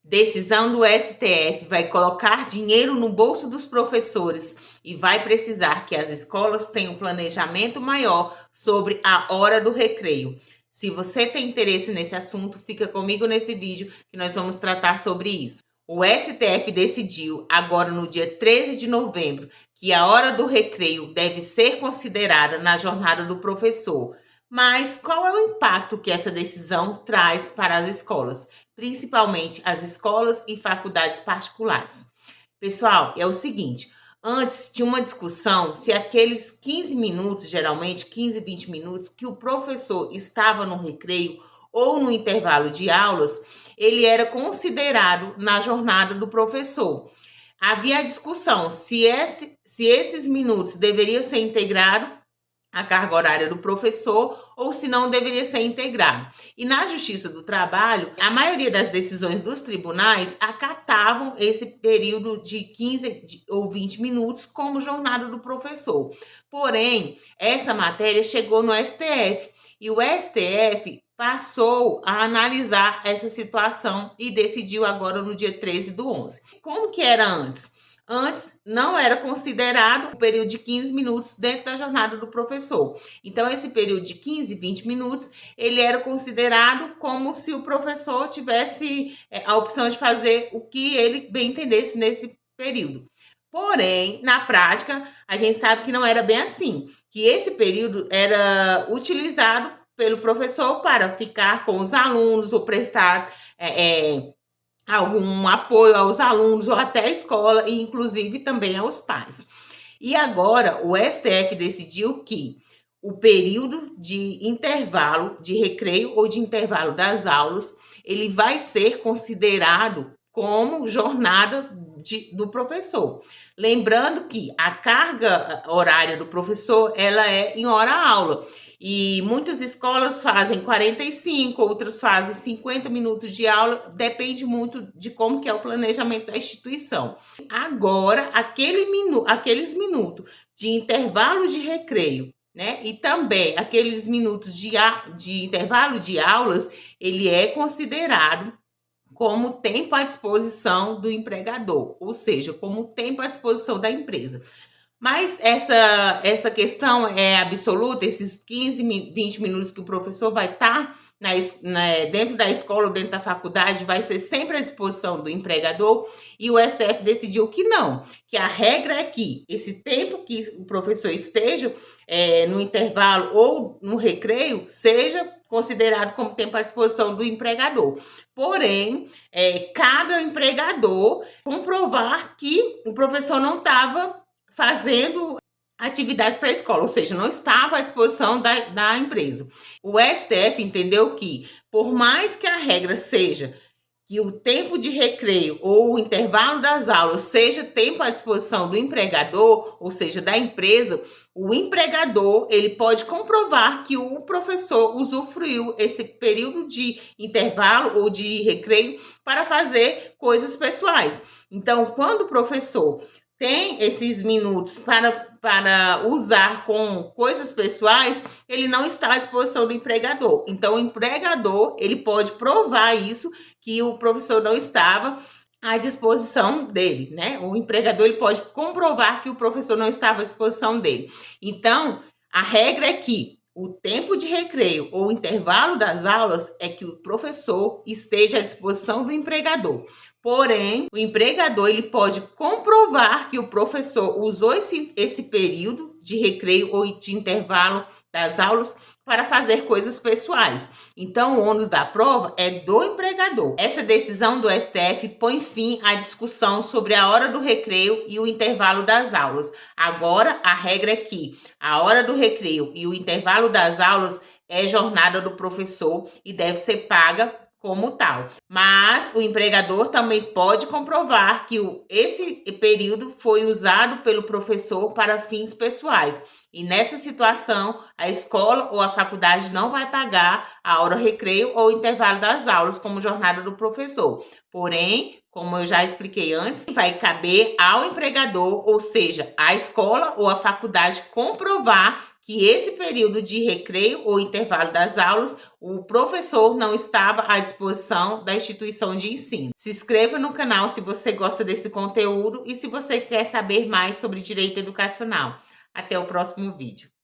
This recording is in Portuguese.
Decisão do STF vai colocar dinheiro no bolso dos professores e vai precisar que as escolas tenham um planejamento maior sobre a hora do recreio. Se você tem interesse nesse assunto, fica comigo nesse vídeo que nós vamos tratar sobre isso. O STF decidiu, agora no dia 13 de novembro, que a hora do recreio deve ser considerada na jornada do professor. Mas qual é o impacto que essa decisão traz para as escolas, principalmente as escolas e faculdades particulares? Pessoal, é o seguinte, antes tinha uma discussão se aqueles 15 minutos, geralmente 15, 20 minutos, que o professor estava no recreio ou no intervalo de aulas, ele era considerado na jornada do professor. Havia a discussão se esses minutos deveriam ser integrados a carga horária do professor ou se não deveria ser integrado. E na Justiça do Trabalho, a maioria das decisões dos tribunais acatavam esse período de 15 ou 20 minutos como jornada do professor. Porém, essa matéria chegou no STF e o STF passou a analisar essa situação e decidiu agora no dia 13/11. Como que era antes? Antes não era considerado o período de 15 minutos dentro da jornada do professor. Então, esse período de 15, 20 minutos, ele era considerado como se o professor tivesse a opção de fazer o que ele bem entendesse nesse período. Porém, na prática, a gente sabe que não era bem assim, que esse período era utilizado pelo professor para ficar com os alunos ou prestar algum apoio aos alunos ou até à escola e inclusive também aos pais. E agora o STF decidiu que o período de intervalo de recreio ou de intervalo das aulas, ele vai ser considerado como jornada do professor. Lembrando que a carga horária do professor, ela é em hora-aula. E muitas escolas fazem 45, outras fazem 50 minutos de aula, depende muito de como que é o planejamento da instituição. Agora, aqueles minutos de intervalo de recreio, né? E também aqueles minutos de intervalo de aulas, ele é considerado como tempo à disposição do empregador, ou seja, como tempo à disposição da empresa. Mas essa questão é absoluta, esses 15, 20 minutos que o professor vai estar dentro da escola ou dentro da faculdade, vai ser sempre à disposição do empregador, e o STF decidiu que não, que a regra é que esse tempo que o professor esteja no intervalo ou no recreio, seja considerado como tempo à disposição do empregador. Porém, cabe ao empregador comprovar que o professor não estava fazendo atividades para a escola, ou seja, não estava à disposição da empresa. O STF entendeu que, por mais que a regra seja que o tempo de recreio ou o intervalo das aulas seja tempo à disposição do empregador, ou seja, da empresa, o empregador ele pode comprovar que o professor usufruiu esse período de intervalo ou de recreio para fazer coisas pessoais. Então, quando o professor tem esses minutos para usar com coisas pessoais, ele não está à disposição do empregador. Então, o empregador ele pode provar isso, que o professor não estava à disposição dele, né? O empregador ele pode comprovar que o professor não estava à disposição dele. Então, a regra é que o tempo de recreio ou intervalo das aulas é que o professor esteja à disposição do empregador. Porém, o empregador ele pode comprovar que o professor usou esse período de recreio ou de intervalo das aulas para fazer coisas pessoais. Então, o ônus da prova é do empregador. Essa decisão do STF põe fim à discussão sobre a hora do recreio e o intervalo das aulas. Agora, a regra é que a hora do recreio e o intervalo das aulas é jornada do professor e deve ser paga como tal. Mas o empregador também pode comprovar que esse período foi usado pelo professor para fins pessoais. E nessa situação, a escola ou a faculdade não vai pagar a hora recreio ou intervalo das aulas como jornada do professor. Porém, como eu já expliquei antes, vai caber ao empregador, ou seja, à escola ou à faculdade, comprovar que esse período de recreio ou intervalo das aulas, o professor não estava à disposição da instituição de ensino. Se inscreva no canal se você gosta desse conteúdo e se você quer saber mais sobre direito educacional. Até o próximo vídeo.